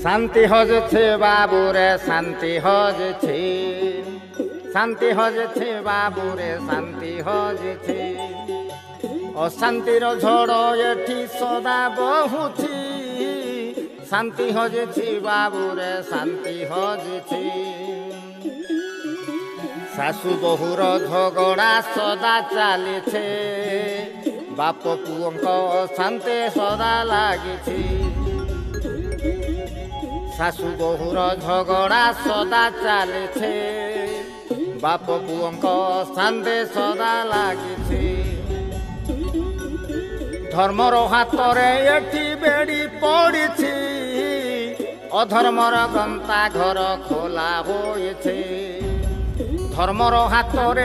শান্তি হজছে বাবুরে শান্তি হজছে, শান্তি হজছে বাবুরে শান্তি হজছে। অশান্তির ঝড় এটি সদা বহুছি, শান্তি হজছি বাবুরে শান্তি হজছি। শাশু বহুর ঝগড়া সদা চালিছে, বাপ পুଅଙ୍କ অশান্তি সদা লাগিছি। শাশু বহুর ঝগড়া সদা চালিছে, বাপ পুଅଙ୍କ অশান্তি সদা লাগিছি। ধর্মর হাতরে এটি বেড়ি পড়িছি, অধর্মর গন্তা ঘর খোলা হয়েছে। ধর্মর হাতরে